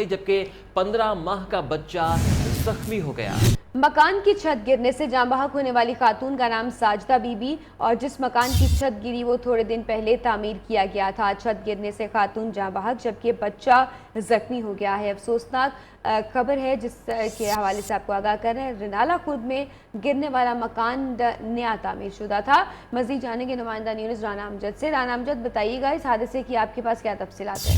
जबकि 15 माह का बच्चा जख्मी हो गया। मकान की छत गिरने से जाँ बहक होने वाली खातून का नाम साजिदा बीबी और जिस मकान की छत गिरी वो थोड़े दिन पहले तामीर किया गया था। छत गिरने से खातून जाँ बहक जबकि बच्चा जख्मी हो गया है। अफसोसनाक खबर है जिसके हवाले से आपको आगाह कर रहे हैं। रिनाला खुर्द में गिरने वाला मकान नया तामीर शुदा था। मजीद जानेंगे नुमाइंदा न्यूज़ राना अमजद से। राना अमजद, बताइएगा इस हादसे की आपके पास क्या तफसीलात है?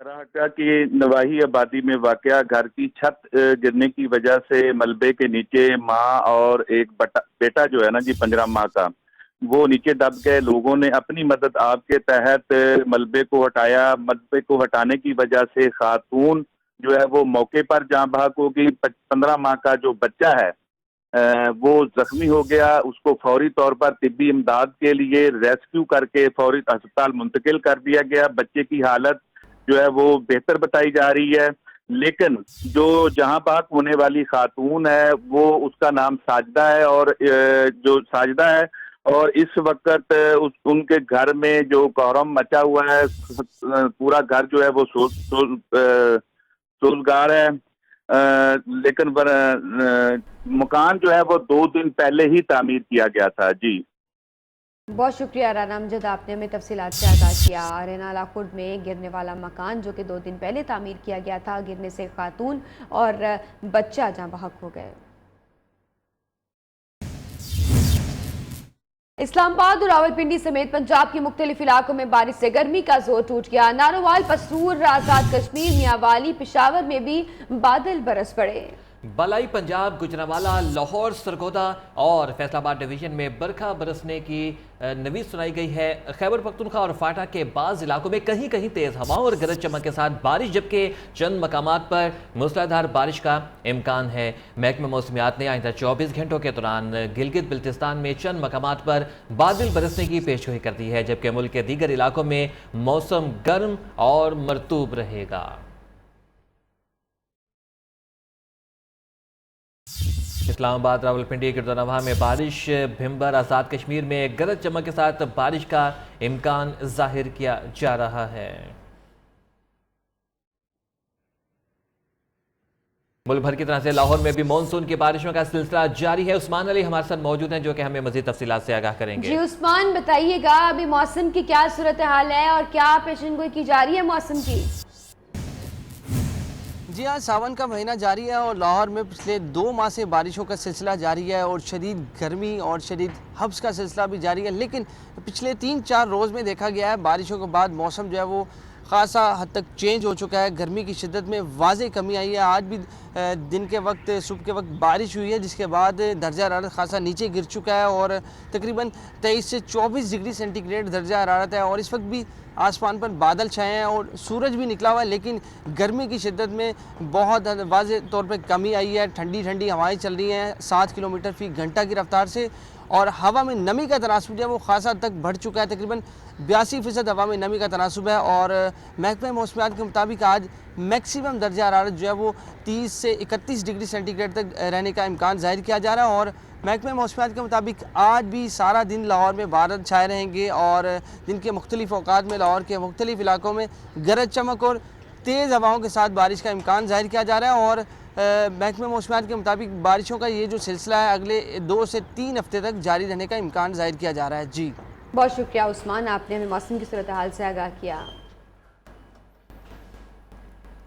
राहटा की नवाही आबादी में वाकया घर की छत गिरने की वजह से मलबे के नीचे माँ और एक बेटा जो है ना जी 15 माह का, वो नीचे दब गए। लोगों ने अपनी मदद आपके तहत मलबे को हटाया। मलबे को हटाने की वजह से खातून जो है वो मौके पर जाँ बहक हो गई। 15 माह का जो बच्चा है वो जख्मी हो गया। उसको फौरी तौर पर तिब्बी इमदाद के लिए रेस्क्यू करके फौरी अस्पताल मुंतकिल कर दिया गया। बच्चे की हालत जो है वो बेहतर बताई जा रही है, लेकिन जो जहां बात होने वाली खातून है वो उसका नाम साजिदा है और जो साजिदा है और इस वक्त उनके घर में जो कोहराम मचा हुआ है, पूरा घर जो है वो सोलगार है। लेकिन मकान जो है वो 2 दिन पहले ही तामीर किया गया था। जी बहुत शुक्रिया राना अमजद, आपने हमें तफसीलात से आगाह किया। रेनाला खुर्द में गिरने वाला मकान जो कि 2 दिन पहले तामीर किया गया था, गिरने से खातून और बच्चा जाँ बहक हो गए। इस्लामाबाद और रावलपिंडी समेत पंजाब के मुख्तलिफ इलाकों में बारिश से गर्मी का जोर टूट गया। नारोवाल, पसूर, आजाद कश्मीर, मियांवाली, पेशावर में भी बादल बरस पड़े। बलाई पंजाब, गुजरांवाला, लाहौर, सरगोदा और फैसलाबाद डिवीजन में बरखा बरसने की नवीद सुनाई गई है। खैबर पख्तूनख्वा और फाटा के बाज़ इलाकों में कहीं कहीं तेज़ हवाओं और गरज चमक के साथ बारिश, जबकि चंद मकामात पर मूसलाधार बारिश का इम्कान है। महकमा मौसमियात ने आइंदा 24 घंटों के दौरान गिलगित बिल्तिस्तान में चंद मकामात पर बादल बरसने की पेशगोई कर दी है, जबकि मुल्क के दीगर इलाकों में मौसम गर्म और मरतूब रहेगा। इस्लामाबाद, रावलपिंडी, गिरदनवा में बारिश, भिम्बर, आज़ाद कश्मीर में गरज चमक के साथ बारिश का इम्कान जाहिर किया जा रहा है। मुल्क भर की तरह से लाहौर में भी मानसून की बारिशों का सिलसिला जारी है। उस्मान अली हमारे साथ मौजूद हैं जो कि हमें मजीद तफसीलात से आगाह करेंगे। जी उस्मान, बताइएगा अभी मौसम की क्या सूरत हाल है और क्या पेशेंगोई की जा रही है मौसम की? जी हाँ, सावन का महीना जारी है और लाहौर में पिछले 2 माह से बारिशों का सिलसिला जारी है और शदीद गर्मी और शदीद हब्स का सिलसिला भी जारी है। लेकिन पिछले 3-4 रोज़ में देखा गया है बारिशों के बाद मौसम जो है वो ख़ासा हद तक चेंज हो चुका है। गर्मी की शिद्दत में वाज़ेह कमी आई है। आज भी दिन के वक्त, सुबह के वक्त बारिश हुई है, जिसके बाद दर्जा हरारत ख़ासा नीचे गिर चुका है और तकरीबन 23 से 24 डिग्री सेंटीग्रेड दर्जा हरारत है। और इस वक्त भी आसमान पर बादल छाए हैं और सूरज भी निकला हुआ है, लेकिन गर्मी की शिद्दत में बहुत वाज़ेह तौर पर कमी आई है। ठंडी ठंडी हवाएँ चल रही हैं 7 किलोमीटर फ़ी घंटा की रफ्तार से और हवा में नमी का तनासुब जो है वो ख़ासा हद तक बढ़ चुका है। तकरीबन 82% हवा में नमी का तनासुब है और महकमा मौसमियात के मुताबिक आज मैक्सिमम दर्जा हरारत जो है वो 30 से 31 डिग्री सेंटीग्रेड तक रहने का इम्कान ज़ाहिर किया जा रहा है। और महकमा मौसमियात के मुताबिक आज भी सारा दिन लाहौर में बादल छाए रहेंगे और दिन के मुख्तलिफ औकात में लाहौर के मुख्तलिफ इलाकों में गरज चमक और तेज़ हवाओं के साथ बारिश का इम्कान ज़ाहिर किया जा रहा है। और महकमा मौसमियात के मुताबिक बारिशों का ये जो सिलसिला है अगले 2 से 3 हफ्ते तक जारी रहने का इम्कान ज़ाहिर किया जा रहा है। जी बहुत शुक्रिया उस्मान, आपने हमें मौसम की सूरत हाल से आगाह किया।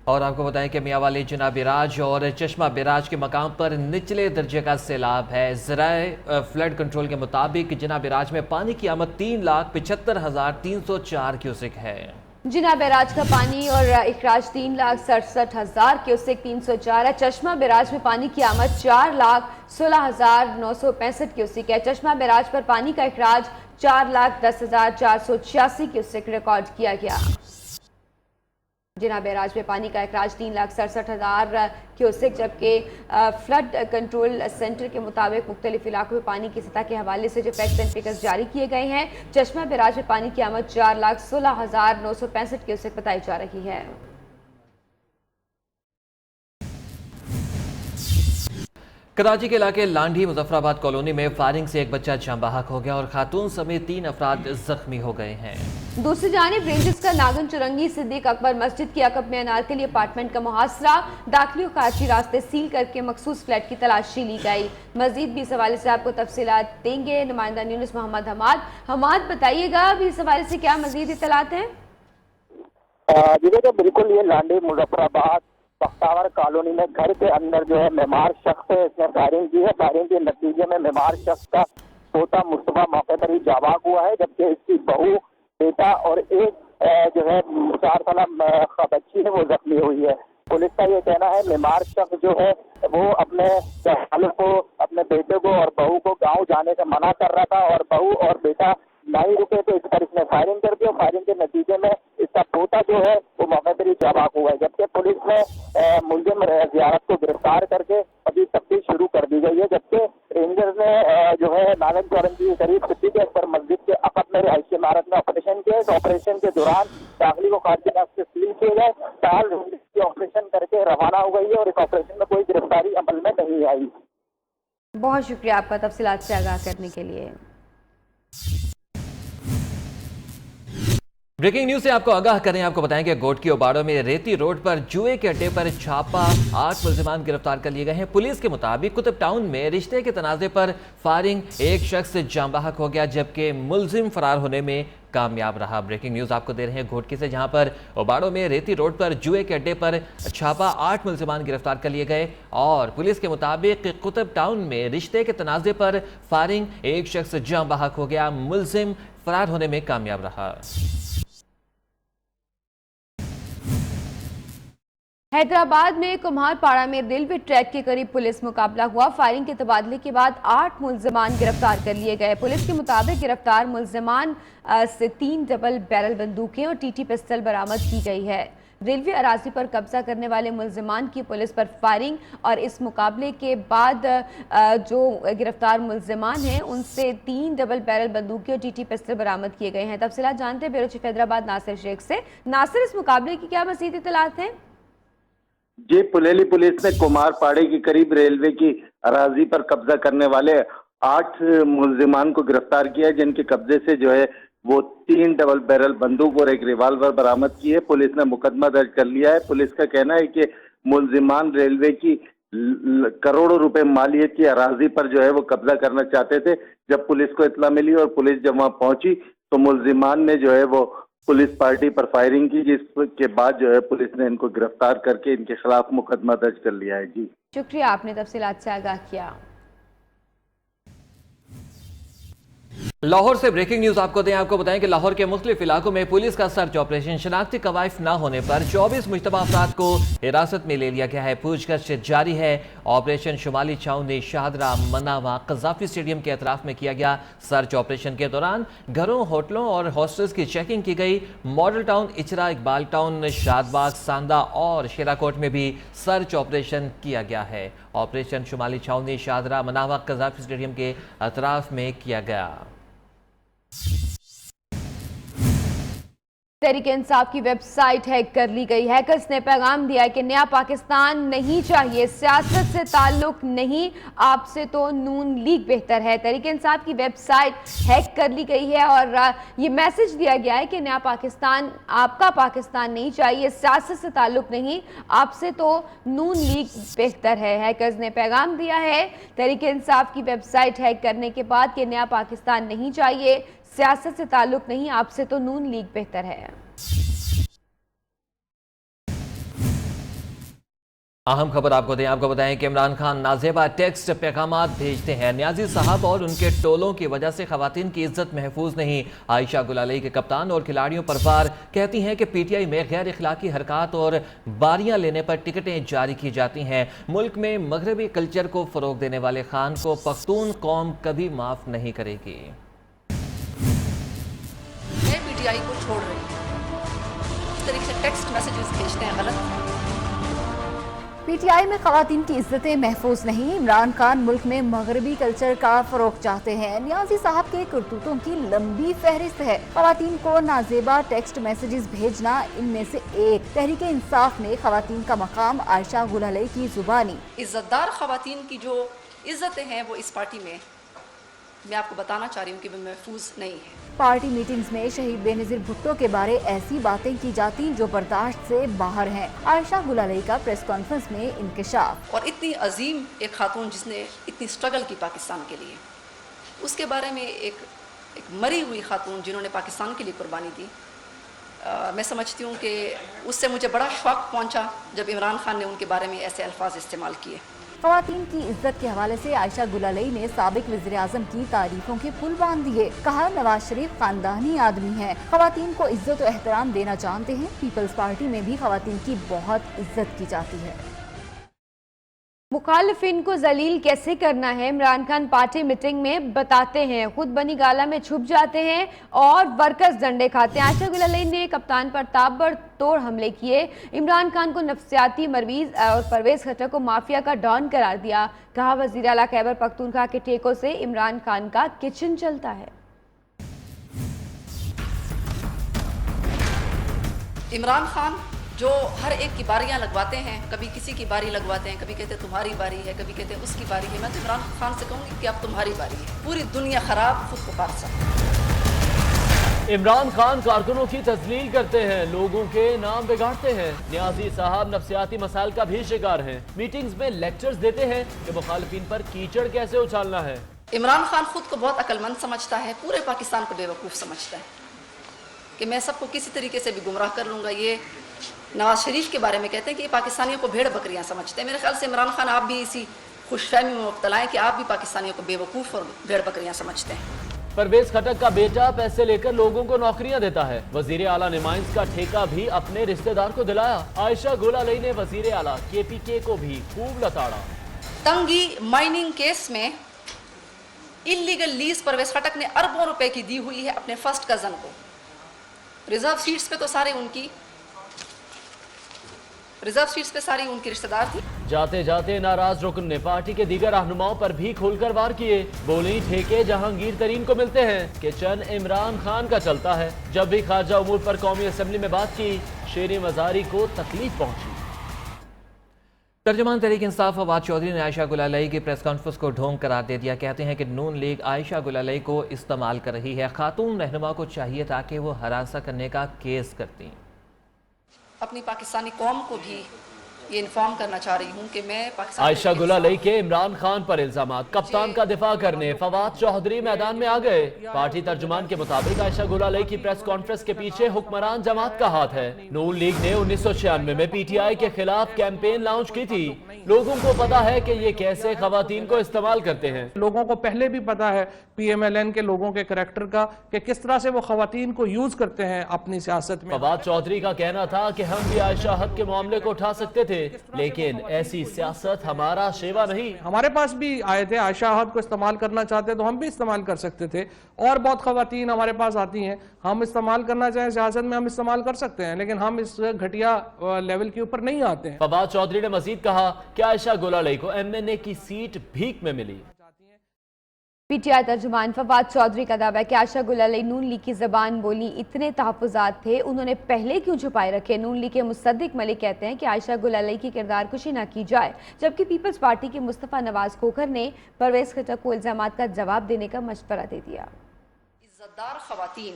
और आपको बताएं कि मियांवाली, जिना बिराज और चश्मा बिराज के मकाम पर निचले दर्जे का सैलाब है। ज़राए फ्लड कंट्रोल के मुताबिक जिना बिराज में पानी की आमद 3,75,304 क्यूसेक है। जिना बैराज का पानी और इखराज 3,67,000 क्यूसेक 304 है। चश्मा बैराज में पानी की आमद 4,16,965 क्यूसेक है। चश्मा बैराज पर पानी का इखराज 4,10,486 क्यूसेक रिकॉर्ड किया गया। जिना बैराज में पानी का इखराज 3,67,000 क्यूसेक, जबकि फ्लड कंट्रोल सेंटर के मुताबिक मुख्तलिफ इलाकों में पानी की सतह के हवाले से जो फैक्ट्स एंड फिगर्स जारी किए गए हैं, चश्मा बैराज में पानी की आमद 4,16,965 क्यूसेक बताई जा रही है। कराची के इलाके लांढी मुजफ्फराबाद कॉलोनी में फायरिंग से एक बच्चा जाँ बहक हो गया और खातून समेत 3 अफराद जख्मी हो गए हैं। दूसरी जानिब रेंजर्स का नागन चुरंगी सिद्दीक अकबर मस्जिद की अकब में अनारकली अपार्टमेंट का मुहासरा, दाखिली और खारजी रास्ते सील करके मखसूस फ्लैट की तलाशी ली गई। मजीद भी इस हवाले से आपको तफसीलात देंगे नुमाइंदा न्यूज़ मोहम्मद हमाद। बताइएगा अभी इस हवाले से क्या मजीद इत्तलात हैं? तो बिल्कुल ये लांडी मुजफ्फराबाद बख्तावर कॉलोनी में घर के अंदर जो है मेमार शख्स है, इसने फायरिंग की है। फायरिंग के नतीजे में मेमार शख्स का पोता मुस्तफा मौके पर ही जाबाक हुआ है, जबकि इसकी बहू, बेटा और एक जो है 4 साल बच्ची है वो जख्मी हुई है। पुलिस का ये कहना है मेमार शख्स जो है वो अपने घरवालों को, अपने बेटे को और बहू को गाँव जाने से मना कर रहा था और बहू और बेटा नहीं रुके तो इस पर इसने फायरिंग कर दी और फायरिंग के नतीजे में इसका पोता जो है वो मौके पर ही जाबाक हुआ है। जबकि पुलिस ने मुलजिम जियारत को गिरफ्तार करके अभी तफ्तीश शुरू कर दी गई है। जबकि रेंजर्स ने जो है नागन चौरंगी के करीब सिद्दीक अकबर मस्जिद के अकब में रिहायशी इमारत में ऑपरेशन किया। इस ऑपरेशन के दौरान दाखिली को खारजी रास्ते सील किए गए। ताल ऑपरेशन करके रवाना हो गई है और इस ऑपरेशन में कोई गिरफ्तारी अमल में नहीं आई। बहुत शुक्रिया आपका तफसीलात से आगाह करने के लिए। ब्रेकिंग न्यूज से आपको आगाह करें, आपको बताएं कि गोट की ओबाड़ो में रेती रोड पर जुए के अड्डे पर छापा, 8 मुल्जिमान गिरफ्तार कर लिए गए हैं। पुलिस के मुताबिक कुतुब टाउन में रिश्ते के तनाज़े पर फायरिंग, एक शख्स जाँ बहक हो गया जबकि मुल्जिम फरार होने में कामयाब रहा। ब्रेकिंग न्यूज आपको दे रहे हैं घोटकी से, जहां पर ओबाड़ो में रेती रोड पर जुए के अड्डे पर छापा, 8 मुल्जिमान गिरफ्तार कर लिए गए और पुलिस के मुताबिक कुतुब टाउन में रिश्ते के तनाज़े पर फायरिंग, एक शख्स जाँ बहक हो गया, मुल्जिम फरार होने में कामयाब रहा। हैदराबाद में कुम्हारपाड़ा में रेलवे ट्रैक के करीब पुलिस मुकाबला हुआ। फायरिंग के तबादले के बाद 8 मुल्जिमान गिरफ्तार कर लिए गए। पुलिस के मुताबिक गिरफ्तार मुल्जिमान से 3 डबल बैरल बंदूकें और टीटी पिस्टल बरामद की गई है। रेलवे अराजी पर कब्जा करने वाले मुल्जिमान की पुलिस पर फायरिंग और इस मुकाबले के बाद जो गिरफ्तार मुल्जिमान हैं उनसे 3 डबल बैरल बंदूकें और टीटी पिस्टल बरामद किए गए हैं। तफसीलात जानते हैं ब्यूरो चीफ हैदराबाद नासिर शेख से। नासिर, इस मुकाबले की क्या मज़ीद इत्तलात हैं? जी, पुलेली पुलिस ने कुमारपाड़े के करीब रेलवे की अराजी पर कब्जा करने वाले 8 मुल्जिमान को गिरफ्तार किया, जिनके कब्जे से जो है वो 3 डबल बैरल बंदूक और एक रिवाल्वर बरामद की है। पुलिस ने मुकदमा दर्ज कर लिया है। पुलिस का कहना है कि मुल्जिमान रेलवे की करोड़ों रुपए मालियत की अराजी पर जो है वो कब्जा करना चाहते थे। जब पुलिस को इत्तला मिली और पुलिस जब वहां पहुंची तो मुल्जिमान ने जो है वो पुलिस पार्टी पर फायरिंग की, जिसके बाद जो है पुलिस ने इनको गिरफ्तार करके इनके खिलाफ मुकदमा दर्ज कर लिया है। जी शुक्रिया, आपने तफसीलात से आगाह किया। लाहौर से ब्रेकिंग न्यूज आपको दें, आपको बताएं कि लाहौर के मुख्तलिफ इलाकों में पुलिस का सर्च ऑपरेशन, शनाख्ती कवायफ न होने पर 24 मुश्तबा अफराद को हिरासत में ले लिया गया है। पूछताछ जारी है। ऑपरेशन शुमाली छावनी, शाहदरा, मनावा, कज़ाफी स्टेडियम के अतराफ में किया गया। सर्च ऑपरेशन के दौरान घरों, होटलों और हॉस्टल्स की चेकिंग की गई। मॉडल टाउन, इचरा, इकबाल टाउन, शादबाग, सांदा और शेराकोट में भी सर्च ऑपरेशन किया गया है। ऑपरेशन शुमाली छावनी, शाहदरा, मनावा, कज़ाफी स्टेडियम के अतराफ में किया गया। तहरीक इंसाफ की वेबसाइट हैक कर ली गई। हैकर्स ने पैगाम दिया है कि नया पाकिस्तान नहीं चाहिए, सियासत से ताल्लुक नहीं, आपसे तो नून लीग बेहतर है। तहरीक इंसाफ की वेबसाइट हैक कर ली गई है और ये मैसेज दिया गया है कि नया पाकिस्तान, आपका पाकिस्तान नहीं चाहिए, सियासत से ताल्लुक नहीं, आपसे तो नून लीग बेहतर है। हैकर्स ने पैगाम दिया है तहरीक इंसाफ की वेबसाइट हैक करने के बाद कि नया पाकिस्तान नहीं चाहिए, सियासत से ताल्लुक नहीं, आपसे तो नून लीग बेहतर है। अहम खबर आपको दें, आपको बताएं कि इमरान खान नाजेबा टेक्स्ट पैगामात भेजते हैं। न्याजी साहब और उनके टोलों की वजह से खवातीन की इज्जत महफूज नहीं। आयशा गुलाली के कप्तान और खिलाड़ियों पर वार, कहती हैं कि पीटीआई में गैर इखलाकी हरकत और बारियां लेने पर टिकटें जारी की जाती हैं। मुल्क में मगरबी कल्चर को फरोग देने वाले खान को पख्तून कौम कभी माफ नहीं करेगी। पीटीआई को छोड़ रही है, इस तरीके से टेक्स्ट मैसेजेस भेजते हैं गलत। पीटीआई में खवातीन की इज्जतें महफूज नहीं। इमरान खान मुल्क में मगरबी कल्चर का फरोग चाहते हैं। न्याजी साहब के करतूतों की लंबी फहरिस्त है। खवातीन को नाजेबा टेक्स्ट मैसेजेस भेजना इनमें से एक। तहरीक इंसाफ ने खवातीन का मकाम आयशा गुलाली की जुबानी, इज्जतदार खवातीन की जो इज्जतें हैं वो इस पार्टी में, मैं आपको बताना चाह रही हूँ कि वो महफूज नहीं है। पार्टी मीटिंग्स में शहीद बेनज़ीर भुट्टो के बारे ऐसी बातें की जाती जो बर्दाश्त से बाहर हैं। आयशा गुल अलई का प्रेस कॉन्फ्रेंस में इंकशाफ। और इतनी अजीम एक खातून जिसने इतनी स्ट्रगल की पाकिस्तान के लिए, उसके बारे में एक मरी हुई खातून जिन्होंने पाकिस्तान के लिए कुर्बानी दी, मैं समझती हूँ कि उससे मुझे बड़ा शौक पहुँचा जब इमरान खान ने उनके बारे में ऐसे अल्फाज इस्तेमाल किए। ख़वातीन की इज्जत के हवाले से आयशा गुल अलई ने साबिक वज़ीर-ए-आज़म की तारीफों के पुल बांध दिए। कहा, नवाज शरीफ खानदानी आदमी है, ख़वातीन को इज्जत और एहतराम देना जानते हैं। पीपल्स पार्टी में भी ख़वातीन की बहुत इज्जत की जाती है। मुखालिफिन को जलील कैसे करना है इमरान खान पार्टी मीटिंग में बताते हैं। खुद बनी गाला में छुप जाते हैं और वर्कर्स डंडे खाते हैं। आयशा गुल अलई ने कप्तान पर ताबड़तोड़ हमले किए। इमरान खान को नफ्सियाती मरीज और परवेज खट्टर को माफिया का डॉन करार दिया। कहा, वजीर आला खैबर पख्तूनख्वा के ठेकों से इमरान खान का किचन चलता है। इमरान खान जो हर एक की बारियां लगवाते हैं, कभी किसी की बारी लगवाते हैं, कभी कहते हैं तुम्हारी बारी है, कभी कहते हैं उसकी बारी है। मैं तो इमरान खान से कहूँगी कि अब तुम्हारी बारी है। पूरी दुनिया खराब, खुद को पार सकता। इमरान खान कारकुनों की तजलील करते हैं, लोगों के नाम बिगाड़ते हैं। न्याजी साहब नफ्सियाती मसाइल का भी शिकार हैं। मीटिंग्स में लेक्चर्स देते हैं कि मुखालिफिन पर कीचड़ कैसे उछालना है। इमरान खान खुद को बहुत अक्लमंद समझता है, पूरे पाकिस्तान को बेवकूफ़ समझता है कि मैं सबको किसी तरीके से भी गुमराह कर लूँगा। ये नवाज शरीफ के बारे में कहते हैं कि ये पाकिस्तानियों को भेड़ बकरियां समझते हैं। मेरे ख्याल से इमरान खान आप भी इसी खुशफहमी में मुब्तला हैं कि आप भी पाकिस्तानियों को बेवकूफ़ और भेड़ बकरियां समझते हैं। परवेज खटक का बेटा पैसे लेकर लोगों को नौकरियां देता है। वजीर आला नुमाइंस का ठेका भी अपने रिश्तेदार को दिलाया। आयशा गुल अलई ने वजीर आला KPK को भी खूब लताड़ा। तंगी माइनिंग केस में इलीगल लीज परवेज खटक ने अरबों रुपए की दी हुई है अपने फर्स्ट कजन को। रिजर्व सीट्स पे तो सारे उनकी रिश्तेदार थी। जाते जाते नाराज रुकन ने पार्टी के दीगर रहनुमाओं पर भी खुलकर वार किए। बोली, ठेके जहांगीर तरीन को मिलते हैं, किचन इमरान खान का चलता है। जब भी खारजा उमूर पर कौमी असम्बली में बात की, शेर मज़ारी को तकलीफ पहुंची। तर्जुमान तहरीक इंसाफ फवाद चौधरी ने आयशा गुल अलई की प्रेस कॉन्फ्रेंस को ढोंग करार दे दिया। कहते हैं कि नून लीग आयशा गुल अलई को इस्तेमाल कर रही है। खातून रहनुमा को चाहिए ताकि वो हरासा करने का केस करती। अपनी पाकिस्तानी कौम को भी ये इन्फॉर्म करना चाह रही हूँ कि मैं पाकिस्तान आयशा गुल अलई के इमरान खान पर इल्जामात, कप्तान का दिफा करने फवाद चौधरी मैदान में आ गए। पार्टी तर्जुमान के मुताबिक आयशा गुल अलई की प्रेस कॉन्फ्रेंस के पीछे हुक्मरान जमात का हाथ है। नून लीग ने 1996 में PTI के खिलाफ कैंपेन लॉन्च की थी। लोगों को पता है कि ये कैसे खवातीन को इस्तेमाल करते हैं। लोगों को पहले भी पता है PMLN के लोगों के करैक्टर का कि किस तरह से वो खवातीन को यूज करते हैं अपनी सियासत में। फवाद चौधरी का कहना था कि हम भी आयशा हक के मामले को उठा सकते थे, लेकिन ऐसी सियासत हमारा शेवा नहीं। हमारे पास भी आए थे, आयशा हक को इस्तेमाल करना चाहते तो हम भी इस्तेमाल कर सकते थे। और बहुत खवातीन हमारे पास आती हैं, हम इस्तेमाल करना चाहें सियासत में हम इस्तेमाल कर सकते हैं, लेकिन हम इस घटिया लेवल के ऊपर नहीं आते हैं। फवाद चौधरी ने मजीद कहा कि आयशा गुल अलई को MNA की सीट भीख में मिली। PTI तर्जुमान फवाद चौधरी का दावा है कि आयशा गुल अलई नून लीग की जबान बोली इतने तहफ़्फ़ुज़ात थे, उन्होंने पहले क्यों छुपाए रखे। नून लीग के मुसद्दिक मलिक कहते हैं कि आयशा गुल अलई की किरदार कुशी न की जाए, जबकि पीपल्स पार्टी के मुस्तफ़ा नवाज खोखर ने परवेज खट्टर को इल्ज़ामात का जवाब देने का मशवरा दे दिया। इज्जतदार खवातीन,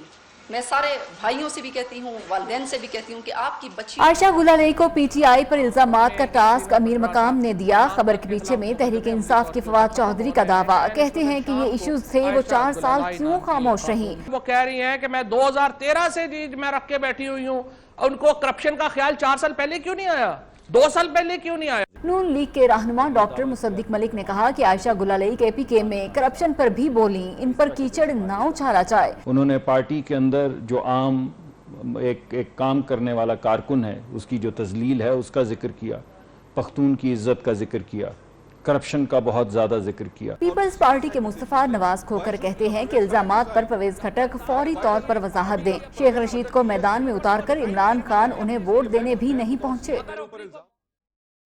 मैं सारे भाइयों से भी कहती हूँ, वालिदैन से भी कहती हूँ कि आपकी बच्ची आयशा गुल अलई को PTI पर इल्जामात का टास्क अमीर मकाम ने दिया। खबर के पीछे में तहरीक इंसाफ के फवाद चौधरी का दावा। कहते हैं कि ये इश्यूज थे, वो 4 साल क्यों खामोश रही। वो कह रही हैं कि मैं 2013 से जी मैं रख के बैठी हुई हूँ, उनको करप्शन का ख्याल 4 साल पहले क्यों नहीं आया, 2 साल पहले क्यों नहीं आया। नून लीग के रहनुमा डॉक्टर मुसद्दिक मलिक ने कहा कि आयशा गुल अलई KPK में करप्शन पर भी बोली, इन पर कीचड़ ना उछाला जाए। उन्होंने पार्टी के अंदर जो आम एक काम करने वाला कारकुन है उसकी जो तजलील है उसका जिक्र किया, पख्तून की इज्जत का जिक्र किया, करप्शन का बहुत ज्यादा जिक्र किया। पीपल्स पार्टी के मुस्तफा नवाज खोखर कहते हैं कि इल्जामात पर परवेज खटक फौरी तौर पर वजाहत दें। शेख रशीद को मैदान में उतारकर इमरान खान उन्हें वोट देने भी नहीं पहुंचे।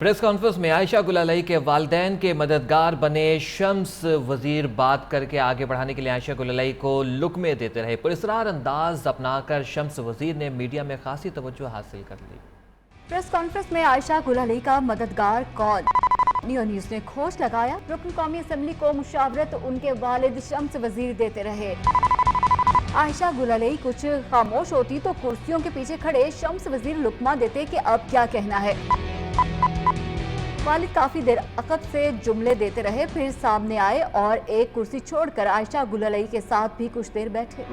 प्रेस कॉन्फ्रेंस में आयशा गुल अलई के वालिदैन के मददगार बने शम्स वजीर बात करके आगे बढ़ाने के लिए आयशा गुल अलई को लुकमे देते रहे। पुरस्कार अंदाज अपनाकर शम्स वजीर ने मीडिया में खासी तवज्जो हासिल कर ली। प्रेस कॉन्फ्रेंस में आयशा गुल अलई का मददगार कौन? नियो न्यूज ने खोज लगाया, रुकन कौमी असम्बली को मुशावरत उनके वालिद शम्स वजीर देते रहे। आयशा गुलालई कुछ खामोश होती तो कुर्सियों के पीछे खड़े शम्स वजीर लुकमा देते कि अब क्या कहना है। वालिद काफी देर अकब से जुमले देते रहे, फिर सामने आए और एक कुर्सी छोड़कर आयशा गुलालई के साथ भी कुछ देर बैठे।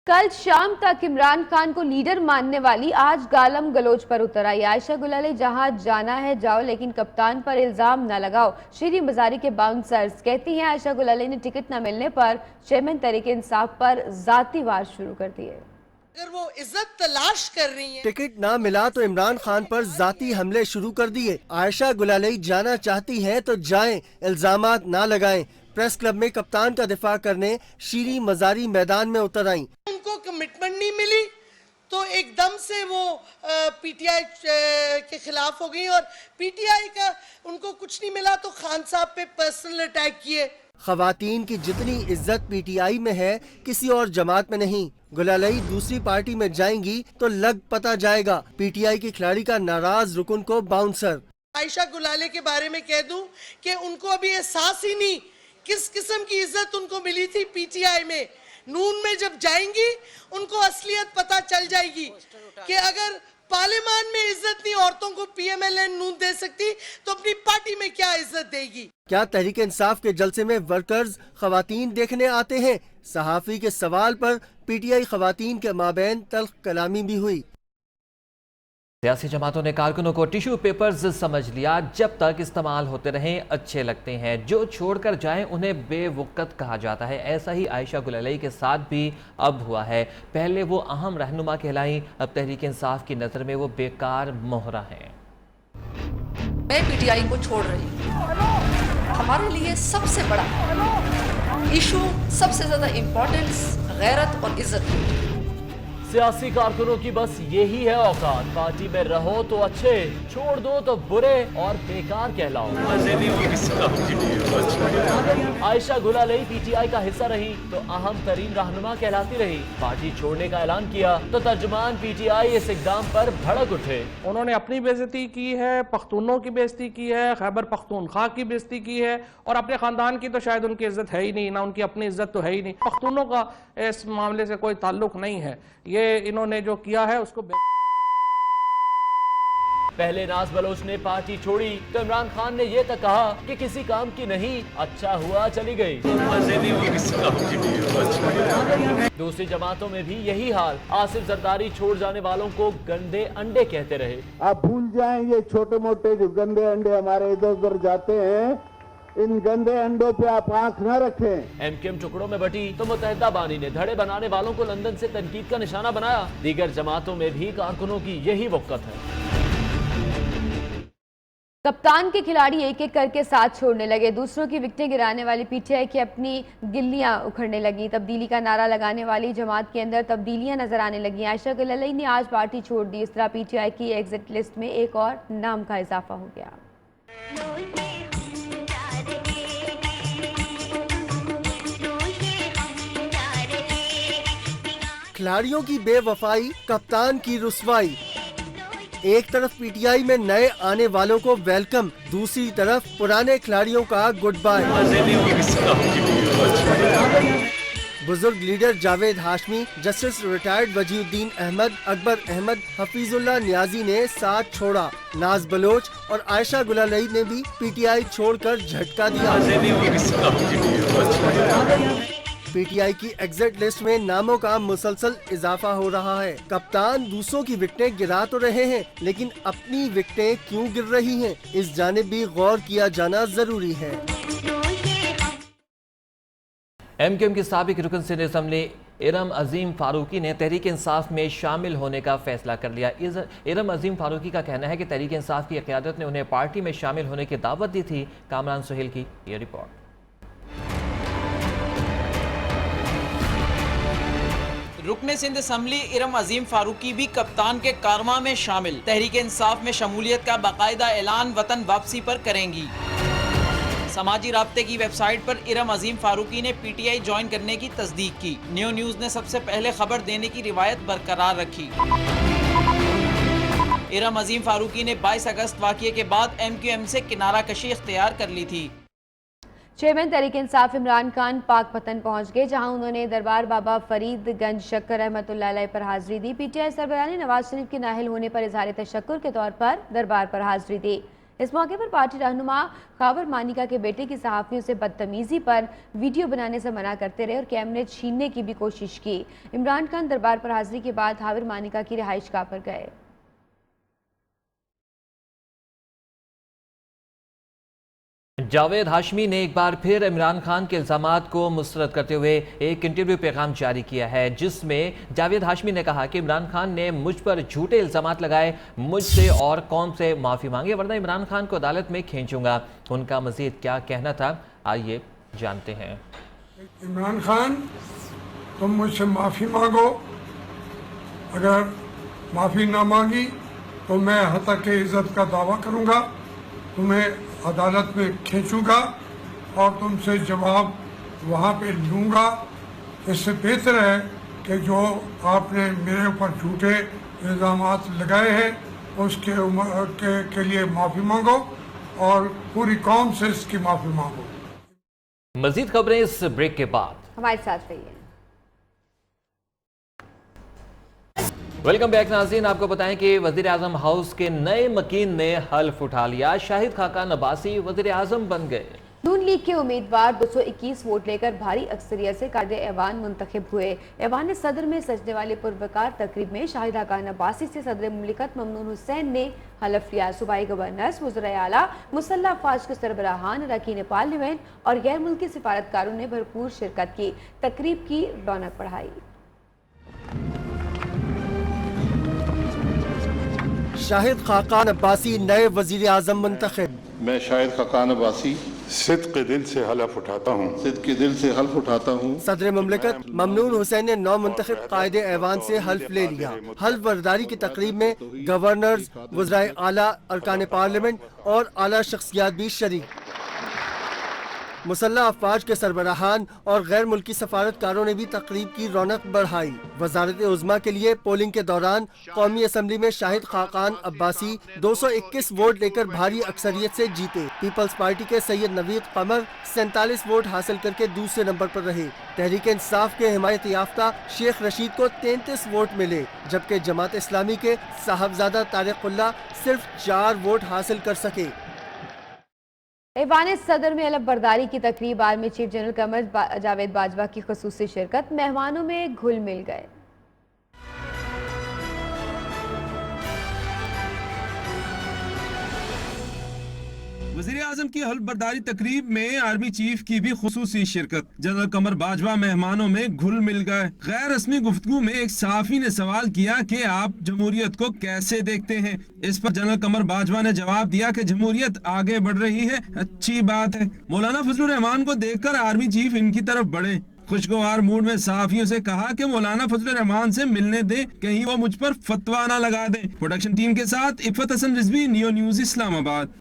कल शाम तक इमरान खान को लीडर मानने वाली आज गालम गलोच पर उतर आई। आयशा गुलालई जहां जाना है जाओ, लेकिन कप्तान पर इल्जाम न लगाओ। शीरी मजारी के बाउंसर्स कहती हैं आयशा गुलालई ने टिकट न मिलने पर चेयरमैन तहरीक इंसाफ पर जाती वार शुरू कर दिए। अगर वो इज्जत तलाश कर रही है, टिकट ना मिला तो इमरान खान पर जाती हमले शुरू कर दिए। आयशा गुलालई जाना चाहती हैं तो जाएं, इल्जामात ना लगाएं। प्रेस क्लब में कप्तान का दिफा करने शीरी मजारी मैदान में उतर आईं। उनको कमिटमेंट नहीं मिली तो एकदम से वो पीटीआई के खिलाफ हो गई और पीटीआई का उनको कुछ नहीं मिला तो खान साहब पे पर्सनल अटैक किए। खवातीन की जितनी इज्जत पीटीआई में है किसी और जमात में नहीं। गुलालई दूसरी पार्टी में जाएंगी तो लग पता जाएगा। पीटीआई के खिलाड़ी का नाराज रुकन को बाउंसर। आयशा गुलाले के बारे में कह दूं कि उनको अभी एहसास ही नहीं किस किस्म की इज्जत उनको मिली थी पीटीआई में। नून में जब जाएंगी उनको असलियत पता चल जाएगी कि अगर पार्लियामान में इज्जत नहीं औरतों को पीएमएलएन नून दे सकती तो अपनी पार्टी में क्या इज्जत देगी। क्या तहरीक इंसाफ के जलसे में वर्कर्स खवातीन देखने आते हैं? सहाफी के सवाल पर पीटीआई खवातीन के माबैन तल्ख कलामी भी हुई। सियासी जमातों ने कारकुनों को टिश्यू पेपर्स समझ लिया, जब तक इस्तेमाल होते रहें अच्छे लगते हैं, जो छोड़कर जाएं उन्हें बेवकत कहा जाता है। ऐसा ही आयशा गुलालई के साथ भी अब हुआ है। पहले वो अहम रहनुमा कहलाई, अब तहरीक इंसाफ की नज़र में वो बेकार मोहरा हैं। मैं पीटीआई को छोड़ रही हूँ। हमारे लिए सबसे बड़ा इशू, सबसे ज़्यादा इम्पोर्टेंस गैरत और इज्जत। सियासी कारकुनों की बस यही है औकात, पार्टी में रहो तो अच्छे, छोड़ दो तो बुरे और बेकार कहलाओ। आयशा गुलालई पीटीआई का हिस्सा रही तो अहम तरीन रहनुमा कहलाती रही। पार्टी छोड़ने का ऐलान किया तो तर्जुमान पीटीआई इस इकदाम पर भड़क उठे। उन्होंने अपनी बेइज्जती की है, पख्तूनों की बेइज्जती की है, खैबर पख्तूनख्वा की बेइज्जती की है और अपने खानदान की तो शायद उनकी इज्जत है ही नहीं, ना उनकी अपनी इज्जत तो है ही नहीं। पख्तूनों का इस मामले से कोई ताल्लुक नहीं है। ये इन्होंने जो किया है उसको पहले नाज बलोच ने पार्टी छोड़ी तो इमरान खान ने यह तक कहा कि किसी काम की नहीं, अच्छा हुआ चली गई। दूसरी जमातों में भी यही हाल। आसिफ जरदारी छोड़ जाने वालों को गंदे अंडे कहते रहे। आप भूल जाएं ये छोटे मोटे जो गंदे अंडे हमारे इधर उधर जाते हैं, इन गंदे अंडों पे आप आंख न रखें। एमकेएम टुकड़ों में बटी तो मुत्तहिदा बानी ने धड़े बनाने वालों को लंदन से तनकीद का निशाना बनाया। दीगर जमातों में भी कारकुनों की यही वक़्त है। कप्तान के खिलाड़ी एक एक करके साथ छोड़ने लगे। दूसरों की विकेटें गिराने वाली पीटीआई की अपनी गिल्लियां उखड़ने लगी। तब्दीली का नारा लगाने वाली जमात के अंदर तब्दीलियां नजर आने लगी। आयशा गुलालई ने आज पार्टी छोड़ दी। इस तरह पीटीआई की एग्जिट लिस्ट में एक और नाम का इजाफा हो गया। खिलाड़ियों की बेवफाई, कप्तान की रुसवाई। एक तरफ पीटीआई में नए आने वालों को वेलकम, दूसरी तरफ पुराने खिलाड़ियों का गुड बाय। बुजुर्ग leader Javed Hashmi, justice retired Wajiuddin Ahmad, Akbar Ahmad, Hafizullah Niazi ने साथ छोड़ा। नाज बलोच और आयशा गुलालई ने भी पीटीआई छोड़कर झटका दिया। पीटीआई की एग्जिट लिस्ट में नामों का मुसलसल इजाफा हो रहा है। कप्तान दूसरों की विकेटें गिरा तो रहे हैं, लेकिन अपनी विकेटें क्यों गिर रही हैं, इस जानिब भी गौर किया जाना जरूरी है। एमकेएम की साबिक रुकन सिंध असम्बली इरम अजीम फारूकी ने तहरीक इंसाफ में शामिल होने का फैसला कर लिया। इरम अजीम फारूकी का कहना है कि तहरीक इंसाफ की क़यादत ने उन्हें पार्टी में शामिल होने की दावत दी थी। कामरान सुहेल की ये रिपोर्ट। रुकने सिंध असम्बली इरम अजीम फारूकी भी कप्तान के कारवां में शामिल। तहरीक इंसाफ में शमूलियत का बाकायदा ऐलान वतन वापसी पर करेंगी। समाजी राब्ते की वेबसाइट पर इरम अजीम फारूकी ने पीटीआई ज्वाइन करने की तस्दीक की। न्यू न्यूज़ ने सबसे पहले खबर देने की रिवायत बरकरार रखी। इरम अजीम फारूकी ने 22 अगस्त वाक़ये के बाद MQM से किनारा कशी इख्तियार कर ली थी। चेयरमैन तहरीक इंसाफ इमरान खान पाकपतन पहुंच गए, जहां उन्होंने दरबार बाबा फरीदगंज शक्कर रहमतुल्लाह अलैह पर हाजिरी दी। PTI सरबराह ने नवाज शरीफ के नाअहल होने पर इजहार तशक्कुर के तौर पर दरबार पर हाजिरी दी। इस मौके पर पार्टी रहनुमा खावर मानिका के बेटे की सहाफ़ियों से बदतमीजी पर वीडियो बनाने से मना करते रहे और कैमरे छीनने की भी कोशिश की। इमरान खान दरबार पर हाजिरी के बाद खावर मानिका की रिहाइशगाह पर गए। जावेद हाशमी ने एक बार फिर इमरान खान के इल्ज़ामात को मुस्तरद करते हुए एक इंटरव्यू पैगाम जारी किया है, जिसमें जावेद हाशमी ने कहा कि इमरान खान ने मुझ पर झूठे इल्ज़ामात लगाए, मुझसे और कौम से माफ़ी मांगे वरना इमरान खान को अदालत में खींचूंगा। उनका मज़ीद क्या कहना था, आइए जानते हैं। इमरान खान, तुम मुझसे माफ़ी मांगो, अगर माफ़ी ना मांगी तो मैं हतक इज़्ज़त का दावा करूँगा, तुम्हें अदालत में खींचूंगा और तुमसे जवाब वहाँ पे लूँगा। इससे बेहतर है कि जो आपने मेरे ऊपर झूठे इल्ज़ामात लगाए हैं उसके लिए माफ़ी मांगो और पूरी कौम से इसकी माफ़ी मांगो। मज़ीद खबरें इस ब्रेक के बाद, हमारे साथ रहिए। वेलकम बैक नाज़रीन, आपको बताएं कि वज़ीर आज़म हाउस के नए मकीन ने हल्फ उठा लिया। शाहिद खाकान अब्बासी वज़ीर आज़म बन गए। नून लीग के उम्मीदवार 221 वोट लेकर भारी अक्सरियत से कायदे ऐवान मुंतखब हुए। ऐवान सदर में सजने वाले पुरवकार तकरीब में शाहिद खाकान अब्बासी से सदर मुमलिकत ममनून हुसैन ने हलफ लिया। सूबाई गवर्नर्स, वज़राए आला, मुसल्लह अफवाज के सरबराहान, अरकान पार्लियामेंट और गैर मुल्की सिफारतकारों ने भरपूर शिरकत की। तकरीब की रौनक बढ़ाई। शाहिद खाकान अब्बासी नए वजीर आज़म मुंतखब। मैं शाहिद खाकान अब्बासी सिद्क़ के दिल से हल्फ उठाता हूँ, सिद्क़ के दिल से हल्फ उठाता हूँ। सदर मुमलिकत ममनून हुसैन ने 9 मुंतखब कायदे ऐवान से हल्फ ले लिया। हल्फ बर्दारी की तकरीब में गवर्नर्स, वज़राए आला, अरकान पार्लियामेंट और आला शख्सियात भी शरीक। मुसल्लह अफवाज के सरबराहान और गैर मुल्की सफारतकारों ने भी तकरीब की रौनक बढ़ाई। वजारत उज़्मा के लिए पोलिंग के दौरान कौमी असम्बली में शाहिद खाकान अब्बासी 221 वोट लेकर भारी अक्सरियत से जीते। पीपल्स पार्टी के सैयद नवीद कमर 47 वोट हासिल करके दूसरे नंबर पर रहे। तहरीक इंसाफ के हिमायत याफ्ता शेख रशीद को 33 वोट मिले, जबकि जमात इस्लामी के साहबजादा तारिकुल्लाह सिर्फ 4 वोट हासिल कर सके। ऐवान सदर में हलफ बर्दारी की तकरीब army chief general Qamar Javed Bajwa की खुसूसी शिरकत, मेहमानों में घुल मिल गए। वज़ीर आज़म की हल्फ बर्दारी तकरीब में आर्मी चीफ की भी खुसूसी शिरकत। जनरल कमर बाजवा मेहमानों में घुल मिल गए। गैर रस्मी गुफ्तगू में एक सहाफ़ी ने सवाल किया कि आप जमहूरियत को कैसे देखते हैं। इस पर जनरल कमर बाजवा ने जवाब दिया कि जमहूरियत आगे बढ़ रही है, अच्छी बात है। मौलाना फजलुर रहमान को देखकर आर्मी चीफ इनकी तरफ बढ़े। खुशगवार मूड में सहाफियों से कहा कि मौलाना फजलुर रहमान से मिलने दे, कहीं वो मुझ पर फतवा ना लगा दे। प्रोडक्शन टीम के साथ इफ़त हसन रिजवी, नियो न्यूज़ इस्लामाबाद।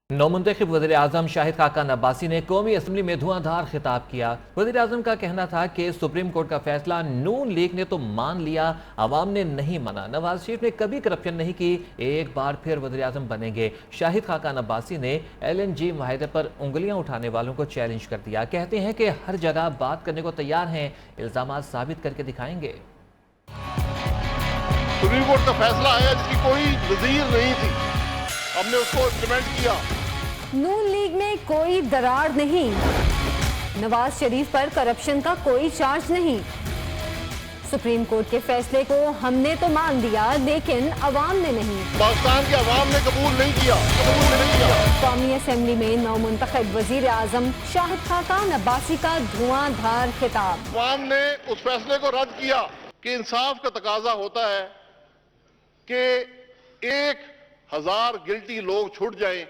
नौमुंतखब वज़ीर आज़म शाहिद खाकान अब्बासी ने कौमी असम्बली में धुआंधार खिताब किया। वज़ीर आज़म का कहना था कि सुप्रीम कोर्ट का फैसला नून लीग ने तो मान लिया, अवाम ने नहीं माना। नवाज शरीफ ने कभी करप्शन नहीं की, एक बार फिर वज़ीर आज़म बनेंगे। शाहिद खाकान अब्बासी ने LNG माहिदे पर उंगलियां उठाने वालों को चैलेंज कर दिया। कहते हैं कि हर जगह बात करने को तैयार हैं, इल्ज़ामात साबित करके दिखाएंगे। सुप्रीम कोर्ट का फैसला आया जिसकी कोई नज़ीर नहीं थी, हमने उसको इम्प्लीमेंट किया। नून लीग में कोई दरार नहीं, नवाज शरीफ पर करप्शन का कोई चार्ज नहीं। सुप्रीम कोर्ट के फैसले को हमने तो मान लिया, लेकिन अवाम ने नहीं। पाकिस्तान के अवाम ने कबूल नहीं किया। कौमी असम्बली में नौमुंतखब वजीर आजम शाहिद खाकान अब्बासी का धुआंधार खिताब। अवाम ने उस फैसले को रद्द किया कि इंसाफ का तकाजा होता है कि 1000 गिल्टी लोग छूट जाएं,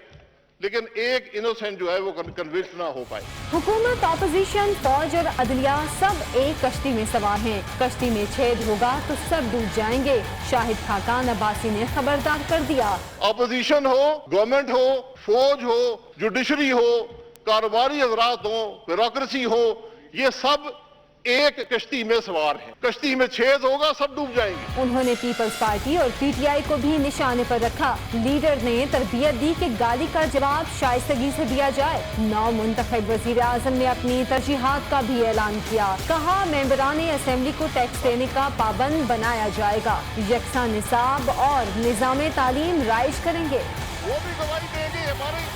लेकिन एक इनोसेंट जो है वो कन्विक्ट ना हो पाए। हुकूमत, ऑपोजिशन, फौज और अदलिया सब एक कश्ती में सवार हैं। कश्ती में छेद होगा तो सब डूब जाएंगे। शाहिद खाकान अब्बासी ने खबरदार कर दिया। ऑपोजिशन हो, गवर्नमेंट हो, फौज हो, जुडिशरी हो, कारोबारी हजरात हो, ब्यूरोक्रेसी हो, ये सब एक कश्ती में सवार हैं। कश्ती में छेद होगा, सब डूब जाएंगे। उन्होंने पीपल्स पार्टी और पीटीआई को भी निशाने पर रखा। लीडर ने तरबियत दी कि गाली का जवाब शाइस्तगी से दिया जाए। नौ मुंतखब वजीर आजम ने अपनी तरजीहात का भी ऐलान किया। कहा मेंबरान असेंबली को टैक्स देने का पाबंद बनाया जाएगा। यकसा निसाब और निजाम तालीम राइज करेंगे। वो भी गवाही देंगे हमारे।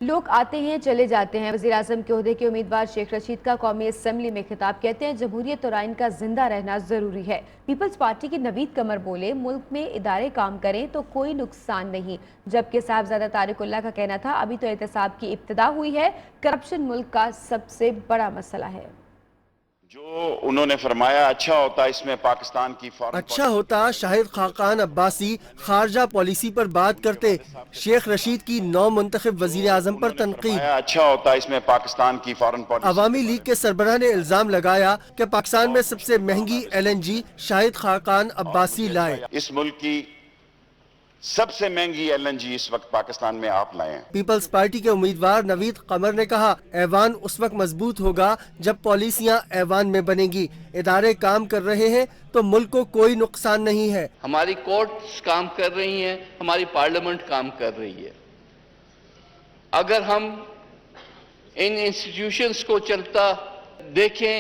लोग आते हैं चले जाते हैं। वज़ीर आज़म के ओहदे के उम्मीदवार शेख रशीद का कौमी असेंबली में खिताब। कहते हैं जमहूरियत और आइन का जिंदा रहना जरूरी है। पीपल्स पार्टी के नवीद कमर बोले मुल्क में इदारे काम करें तो कोई नुकसान नहीं, जबकि साहबजादा तारिकुल्लाह का कहना था अभी तो एहतसाब की इब्तिदा हुई है, करप्शन मुल्क का सबसे बड़ा मसला है। जो उन्होंने फरमाया अच्छा होता इसमें पाकिस्तान की अच्छा होता शाहिद खाकान अब्बासी खारजा पॉलिसी पर बात करते। शेख रशीद की नौ मुंतखब वजीर आजम पर तनकीद। अच्छा होता इसमें पाकिस्तान की फॉरेन पॉलिसी। अवामी लीग के सरबराह ने इल्जाम लगाया कि पाकिस्तान में सबसे महंगी LNG शाहिद खाकान अब्बासी लाए। इस मुल्क की सबसे महंगी LNG इस वक्त पाकिस्तान में आप लाए हैं। पीपल्स पार्टी के उम्मीदवार नवीद कमर ने कहा ऐवान उस वक्त मजबूत होगा जब पॉलिसियां ऐवान में बनेगी। इदारे काम कर रहे हैं तो मुल्क को कोई नुकसान नहीं है। हमारी कोर्ट्स काम कर रही हैं, हमारी पार्लियामेंट काम कर रही है। अगर हम इन इंस्टीट्यूशंस को चलता देखें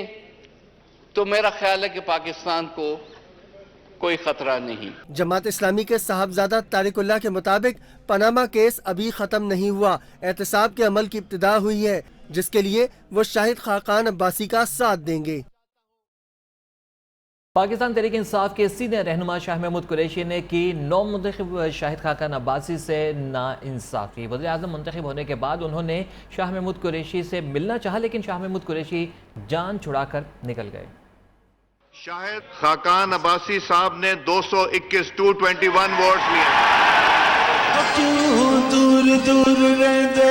तो मेरा ख्याल है कि पाकिस्तान को कोई खतरा नहीं। जमात इस्लामी के साहबजादा तारिकुल्लाह के मुताबिक पनामा केस अभी खत्म नहीं हुआ, एहतसाब के अमल की इब्तिदा हुई है, जिसके लिए वो शाहिद खाकान अब्बासी का साथ देंगे। पाकिस्तान तहरीक इंसाफ के सीनियर रहनुमा शाह महमूद कुरैशी ने की नौ मुंतखब शाहिद खाकान अब्बासी से नाइंसाफी। वज़ीर आज़म मुंतखब होने के बाद उन्होंने शाह महमूद कुरैशी से मिलना चाहा, लेकिन शाह महमूद कुरैशी जान छुड़ाकर निकल गए। शाहिद खाकान अब्बासी साहब ने 221 वोट्स लिए। दूर दूर रहंदे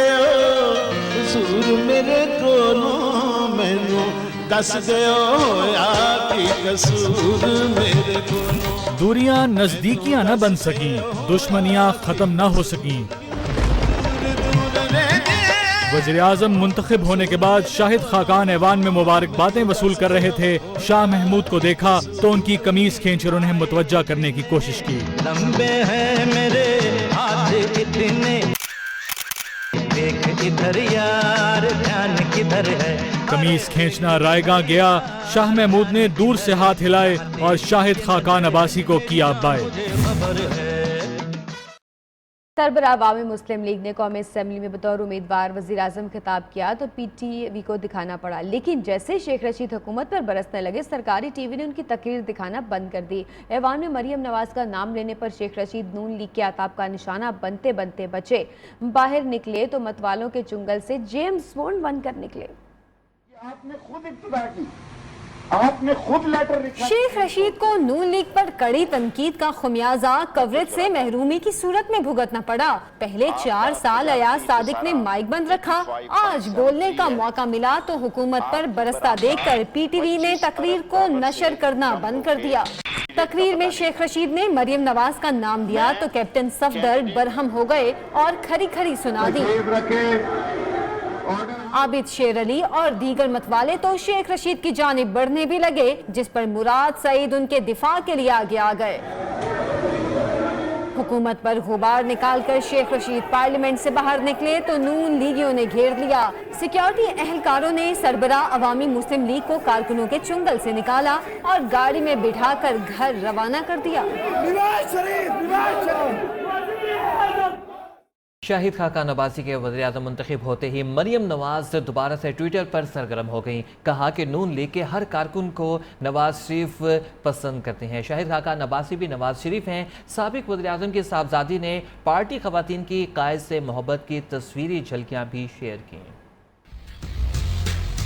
हुजूर मेरे कोलों मैनू दस दिओ होया की कसूर मेरे कोलों। दूरियां नजदीकियां न बन सकी, दुश्मनियां खत्म न हो सकी। वज़ीर आज़म मुंतखब होने के बाद शाहिद खाकान ऐवान में मुबारकबादें वसूल कर रहे थे। शाह महमूद को देखा तो उनकी कमीज खींचकर उन्हें मुतवज्जा करने की कोशिश की। लंबे हैं मेरे हाथ इतने, देख इधर यार ध्यान किधर है। कमीज खींचना रायगा गया। शाह महमूद ने दूर से हाथ हिलाए और शाहिद खाकान अब्बासी को किया बाय। सरबराह अवामी मुस्लिम लीग ने कौमी असेंबली में बतौर उम्मीदवार वज़ीर आज़म खिताब किया तो PTV को दिखाना पड़ा, लेकिन जैसे शेख रशीद हुकूमत पर बरसने लगे सरकारी TV ने उनकी तकरीर दिखाना बंद कर दी। ऐवान में मरियम नवाज का नाम लेने पर शेख रशीद नून लीग के आताब का निशाना बनते बनते बचे। बाहर निकले तो मतवालों के चुंगल से जेम्स बॉन्ड बनकर निकले। आपने खुद इब्तिदा की, आपने खुद लेटर लिखा। शेख रशीद को नून लीग पर कड़ी तनकीद का खुमियाजा कवरेज से महरूमी की सूरत में भुगतना पड़ा। पहले 4 साल अयाज सादिक ने माइक बंद रखा, आज बोलने का मौका मिला तो हुकूमत पर बरसता देखकर PTV ने तकरीर को नशर करना बंद कर दिया। तकरीर में शेख रशीद ने मरियम नवाज का नाम दिया तो कैप्टन सफदर बरहम हो गए और खरी खरी सुना दी। आबिद शेर अली और दीगर मतवाले तो शेख रशीद की जानिब बढ़ने भी लगे, जिस पर मुराद सईद उनके दिफा के लिए आगे आ गए। हुकूमत पर गुबार निकालकर शेख रशीद पार्लियामेंट से बाहर निकले तो नून लीगियों ने घेर लिया। सिक्योरिटी एहलकारों ने सरबराह अवामी मुस्लिम लीग को कारकुनों के चुंगल से निकाला और गाड़ी में बिठाकर घर रवाना कर दिया। शाहिद खाकान अब्बासी के वज़ीर आज़म मुंतखब होते ही मरियम नवाज दोबारा से ट्विटर पर सरगर्म हो गईं। कहा कि नून लीग के हर कारकुन को नवाज शरीफ पसंद करते हैं। शाहिद खाकान अब्बासी भी नवाज शरीफ हैं। साबिक वज़ीर आज़म की साहबजादी ने पार्टी ख़वातीन की कायद से मोहब्बत की तस्वीरी झलकियाँ भी शेयर की।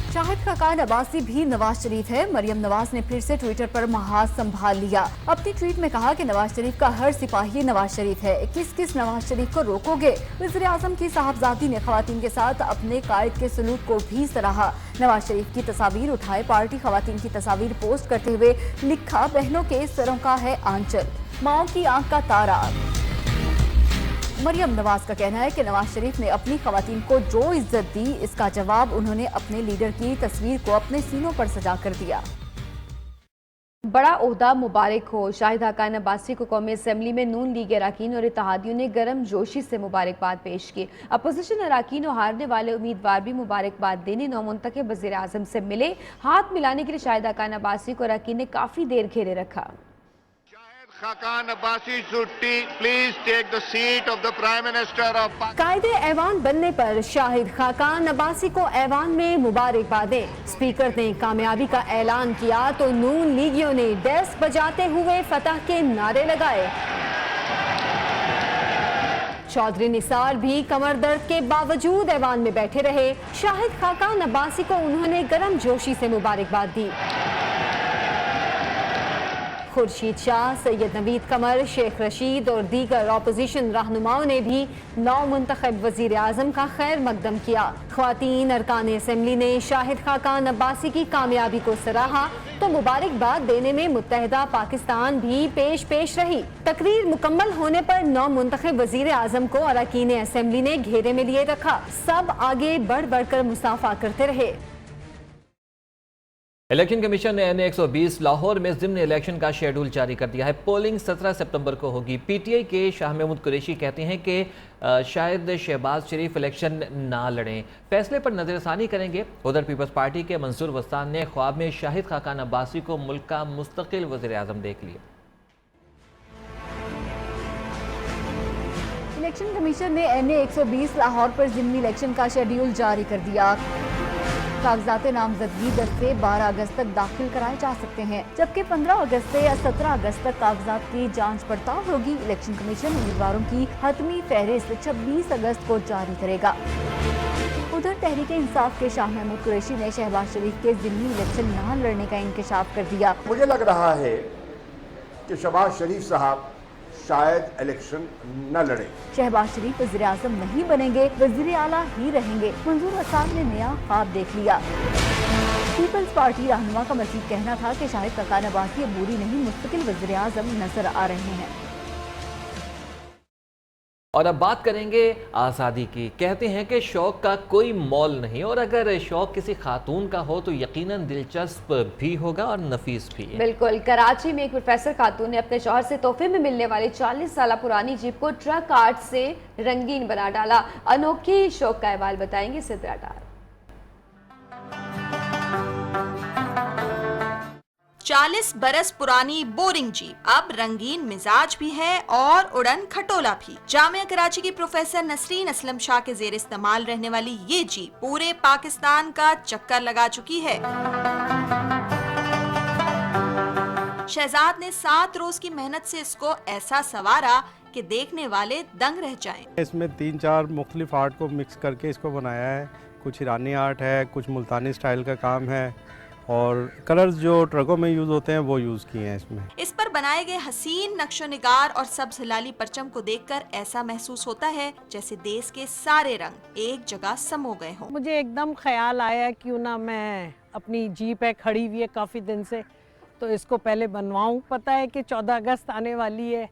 शाहिद खाकान अब्बासी भी नवाज शरीफ है। मरियम नवाज ने फिर से ट्विटर पर महाज संभाल लिया। अपनी ट्वीट में कहा कि नवाज शरीफ का हर सिपाही नवाज शरीफ है, किस किस नवाज शरीफ को रोकोगे। वज़ीर आज़म की साहबजादी ने खवातीन के साथ अपने कायद के सलूक को भी सराहा। नवाज शरीफ की तस्वीर उठाए पार्टी खवातीन की तस्वीर पोस्ट करते हुए लिखा, बहनों के सरों का है आंचल, माओ की आंख का तारा। मरियम नवाज का कहना है कि नवाज शरीफ ने अपनी खवातीन को जो इज्जत दी, इसका जवाब उन्होंने अपने लीडर की तस्वीर को अपने सीनों पर सजा कर दिया। बड़ा ओहदा मुबारक हो। शाहिद खाकान अब्बासी को कौमी असम्बली में नून लीग अरकान और इत्तेहादियों ने गर्म जोशी से मुबारकबाद पेश की। अपोजिशन अरकान और हारने वाले उम्मीदवार भी मुबारकबाद देने नौमुंतखब वज़ीर आज़म से मिले। हाथ मिलाने के लिए शाहिद खाकान अब्बासी को अरकान ने काफ़ी देर घेरे रखा। Khakan Abbasi should please take the seat of the Prime Minister of Pakistan. कायदे ऐवान बनने पर शाहिद खाकान अब्बासी को ऐवान में मुबारकबादें। स्पीकर ने कामयाबी का ऐलान किया तो नून लीगियों ने डेस्क बजाते हुए फतह के नारे लगाए। चौधरी निसार भी कमर दर्द के बावजूद ऐवान में बैठे रहे। शाहिद खाकान अब्बासी को उन्होंने गर्म जोशी से मुबारकबाद दी। खुर्शीद शाह, सैयद नवीद कमर, शेख रशीद और दीगर अपोजिशन रहनुमाओं ने भी नौमुंतखब वज़ीर आज़म का खैर मकदम किया। ख्वातीन अरकान असम्बली ने शाहिद खाकान अब्बासी की कामयाबी को सराहा तो मुबारकबाद देने में मुत्तहिदा पाकिस्तान भी पेश रही। तकरीर मुकम्मल होने पर नौमुंतखब वज़ीर आज़म को अरकान असम्बली ने घेरे में लिए रखा। सब आगे बढ़ बढ़कर मुसाफा करते रहे। इलेक्शन कमीशन ने NA-120 लाहौर में ज़िम्न इलेक्शन का शेड्यूल जारी कर दिया है। पोलिंग 17 सितंबर को होगी। PTI के शाह महमूद कुरैशी कहते हैं कि शायद शहबाज शरीफ इलेक्शन ना लड़ें, फैसले पर नजरसानी करेंगे। उधर पीपल्स पार्टी के मंसूर वस्तान ने ख्वाब में शाहिद खाकान अब्बासी को मुल्क का मुस्तकिल वज़ीर आज़म देख लिया। इलेक्शन कमीशन ने NA-120 लाहौर पर ज़िमनी इलेक्शन का शेड्यूल जारी कर दिया। कागजात नामजदगी 10 से 12 अगस्त तक दाखिल कराए जा सकते हैं, जबकि 15 अगस्त से या 17 अगस्त तक कागजात की जांच पड़ताल होगी। इलेक्शन कमीशन उम्मीदवारों की हतमी फहरिस्त 26 अगस्त को जारी करेगा। उधर तहरीक इंसाफ के शाह महमूद कुरैशी ने शहबाज शरीफ के ज़िमनी इलेक्शन न लड़ने का इंकशाफ कर दिया। मुझे लग रहा है कि शहबाज शरीफ साहब शायद इलेक्शन न लड़े। शहबाज शरीफ वज़ीर आज़म नहीं बनेंगे, वज़ीर आला ही रहेंगे। मंजूर हसन ने नया ख्वाब देख लिया। पीपल्स पार्टी रहनुमा का मज़ीद कहना था कि शाहिद खाकान अब्बासी अब बुरी नहीं, मुस्तकिल वज़ीर आज़म नजर आ रहे हैं। और अब बात करेंगे आज़ादी की। कहते हैं कि शौक का कोई मोल नहीं, और अगर शौक किसी खातून का हो तो यकीनन दिलचस्प भी होगा और नफीस भी। बिल्कुल। कराची में एक प्रोफेसर खातून ने अपने शौहर से तोहफे में मिलने वाली 40 साल पुरानी जीप को ट्रक आर्ट से रंगीन बना डाला। अनोखी शौक का अहवाल बताएंगे सिद्रा डार। 40 बरस पुरानी बोरिंग जीप अब रंगीन मिजाज भी है और उड़न खटोला भी। जामिया कराची की प्रोफेसर नसरीन असलम शाह के जेर इस्तेमाल रहने वाली ये जीप पूरे पाकिस्तान का चक्कर लगा चुकी है। शहजाद ने 7 रोज की मेहनत से इसको ऐसा संवारा कि देखने वाले दंग रह जाएं। इसमें 3-4 मुख्तलिफ आर्ट को मिक्स करके इसको बनाया है। कुछ ईरानी आर्ट है, कुछ मुल्तानी स्टाइल का काम है, और कलर्स जो ट्रकों में यूज होते हैं वो यूज किए हैं इसमें। इस पर बनाए गए हसीन नक्शो निगार और सब्ज हिलाली परचम को देखकर ऐसा महसूस होता है जैसे देश के सारे रंग एक जगह समो गए हों। मुझे एकदम ख्याल आया क्यों ना मैं अपनी जीप है खड़ी हुई है काफी दिन से, तो इसको पहले बनवाऊं। पता है कि 14 अगस्त आने वाली है,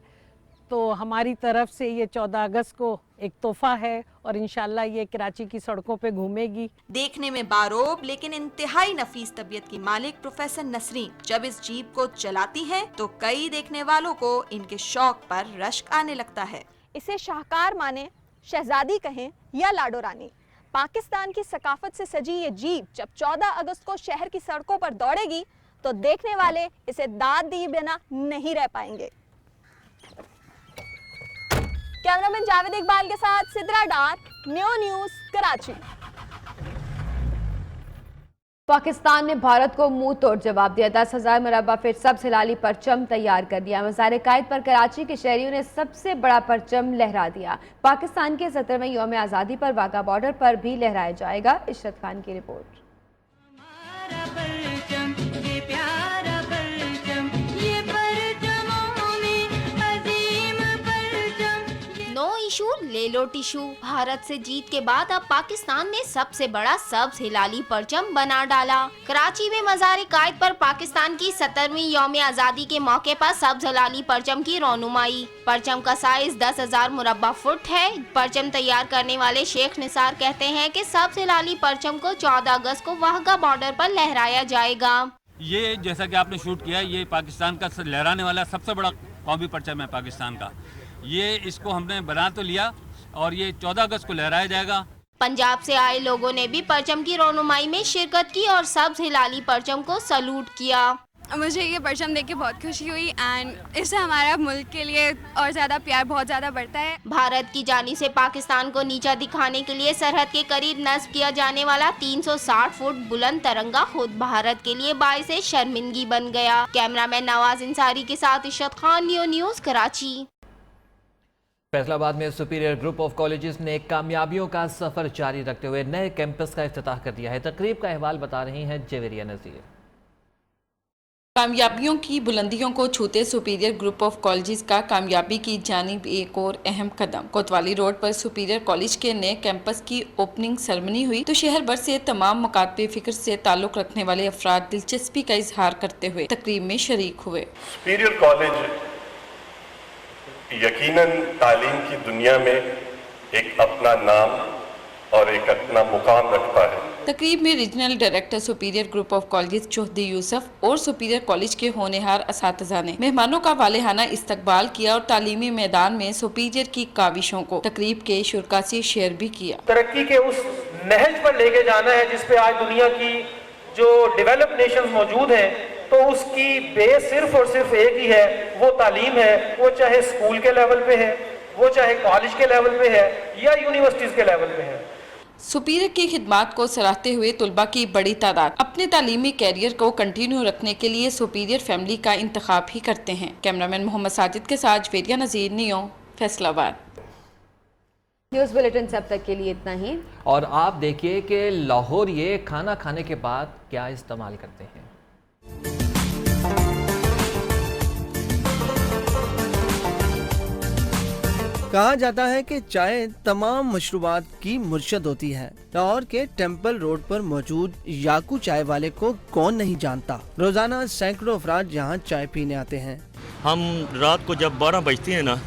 तो हमारी तरफ से ये 14 अगस्त को एक तोहफा है और इंशाल्लाह ये कराची की सड़कों पे घूमेगी। देखने में बारोब लेकिन इंतहाई नफीस तबीयत की मालिक प्रोफेसर नसरीन जब इस जीप को चलाती हैं तो कई देखने वालों को इनके शौक पर रश्क आने लगता है। इसे शाहकार माने, शहजादी कहें या लाडो रानी, पाकिस्तान की सकाफत से सजी ये जीप जब 14 अगस्त को शहर की सड़कों पर दौड़ेगी तो देखने वाले इसे दाद दिए बिना नहीं रह पाएंगे। कैमरामैन जावेद इकबाल के साथ सिद्रा डार, न्यू न्यूज़ कराची। पाकिस्तान ने भारत को मुंह तोड़ जवाब दिया। 10,000 मुरब्बा फीट सब्ज हिलाली परचम तैयार कर दिया। मज़ार कायद पर कराची के शहरियों ने सबसे बड़ा परचम लहरा दिया। पाकिस्तान के 17वें यौम आज़ादी पर वाघा बॉर्डर पर भी लहराया जाएगा। इशरत खान की रिपोर्ट। इशू ले लो टिशू। भारत से जीत के बाद अब पाकिस्तान ने सबसे बड़ा सब्ज हिलाली परचम बना डाला। कराची में मज़ार-ए-कायद पर पाकिस्तान की 70वीं यौम आज़ादी के मौके पर सब्ज हिलाली परचम की रौनुमाई। परचम का साइज 10,000 मुरब्बा फुट है। परचम तैयार करने वाले शेख निसार कहते हैं कि सब्ज हिलाली परचम को 14 अगस्त को वाहगा बॉर्डर पर लहराया जाएगा। ये जैसा कि आपने शूट किया, ये पाकिस्तान का लहराने वाला सबसे बड़ा कौमी परचम है पाकिस्तान का। ये इसको हमने बना तो लिया और ये 14 अगस्त को लहराया जाएगा। पंजाब से आए लोगों ने भी परचम की रौनुमाई में शिरकत की और सब्ज हिलाली परचम को सलूट किया। मुझे ये परचम देख के बहुत खुशी हुई एंड इससे हमारा मुल्क के लिए और ज़्यादा प्यार बहुत ज़्यादा बढ़ता है। भारत की जानिब से पाकिस्तान को नीचा दिखाने के लिए सरहद के करीब नस्ब किया जाने वाला 360 फुट बुलंद तिरंगा खुद भारत के लिए बाइस शर्मिंदगी बन गया। कैमरामैन नवाज इंसारी के साथ इशरत खान, नियो न्यूज़, कराची। फैसलाबाद में सुपीरियर ग्रुप ऑफ कॉलेजेस ने कामयाबियों का सफर जारी रखते हुए नए कैंपस का इफ्तिताह कर दिया है। तकरीब का अहवाल बता रही हैं जवेरिया नज़ीर। कामयाबियों की बुलंदियों को छूते सुपीरियर ग्रुप ऑफ कॉलेजेस का कामयाबी की जानिब एक और अहम कदम। कोतवाली रोड पर सुपीरियर कॉलेज के नए कैंपस की ओपनिंग सेरेमनी हुई तो शहर भर से तमाम मकातबे फिक्र से ताल्लुक रखने वाले अफराद दिलचस्पी का इजहार करते हुए तकरीब में शरीक हुए। सुपीरियर कॉलेज यकीनन तालीम की दुनिया में एक अपना नाम और एक अपना मुकाम रखता है। तकरीब में regional director superior group of college Chaudhary Yusuf और सुपीरियर कॉलेज के होनहार असातिज़ा ने मेहमानों का वालेहाना इस्तकबाल किया और तालीमी मैदान में सुपीरियर की काविशों को तकरीब के शुरा से शेयर भी किया। तरक्की के उस नहज पर लेके जाना है जिस पे आज दुनिया की जो डेवलप नेशंस मौजूद हैं, तो उसकी बेस सिर्फ और सिर्फ एक ही है, वो तालीम है। वो चाहे स्कूल के लेवल पे है, वो चाहे कॉलेज के लेवल पे है या यूनिवर्सिटीज के लेवल पे है। सुपीरियर की खिदमात को सराहते हुए तुलबा की बड़ी तादाद अपने तालीमी कैरियर को कंटिन्यू रखने के लिए सुपीरियर फैमिली का इंतखाब ही करते हैं। कैमरामैन मोहम्मद साजिद के साथ जवेरिया नज़ीर, नियो, फैसलाबाद। न्यूज़ बुलेटिन से अब तक के लिए इतना ही। और आप देखिए कि लाहौर ये खाना खाने के बाद क्या इस्तेमाल करते हैं। कहा जाता है कि चाय तमाम मशरूबात की मुर्शद होती है। लाहौर के टेम्पल रोड पर मौजूद याकू चाय वाले को कौन नहीं जानता। रोजाना सैकड़ों अफराद यहाँ चाय पीने आते हैं। हम रात को जब 12 बजते हैं ना,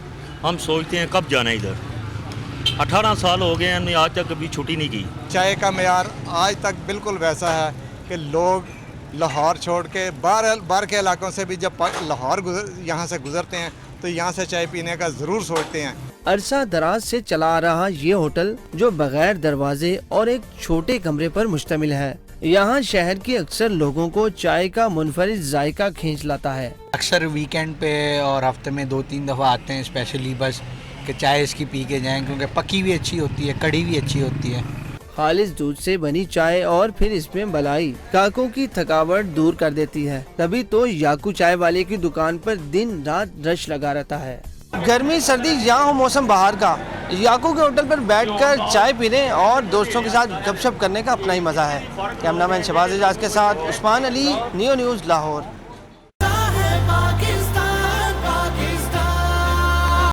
हम सोचते हैं कब जाना इधर। 18 साल हो गए हमने आज तक कभी छुट्टी नहीं की। चाय का मेयार आज तक बिल्कुल वैसा है कि लोग लाहौर छोड़ के बाहर के इलाकों से भी जब लाहौर यहाँ से गुजरते हैं तो यहाँ से चाय पीने का ज़रूर सोचते हैं। अरसा दराज से चला आ रहा ये होटल जो बगैर दरवाजे और एक छोटे कमरे पर मुश्तमिल है, यहाँ शहर के अक्सर लोगों को चाय का मुनफरिद जायका खींच लाता है। अक्सर वीकेंड पे और हफ्ते में 2-3 दफ़ा आते हैं स्पेशली बस कि चाय इसकी पी के जाएं, क्योंकि पकी भी अच्छी होती है, कड़ी भी अच्छी होती है। खालिस दूध से बनी चाय और फिर इसमें मलाई काकों की थकावट दूर कर देती है। तभी तो याकू चाय वाले की दुकान पर दिन रात रश लगा रहता है। गर्मी सर्दी यहाँ हो मौसम बाहर का, याकू के होटल पर बैठकर चाय पीने और दोस्तों के साथ गपशप करने का अपना ही मजा है। कैमरामैन शहबाज एजाज के साथ उस्मान अली, नियो न्यूज़, लाहौर।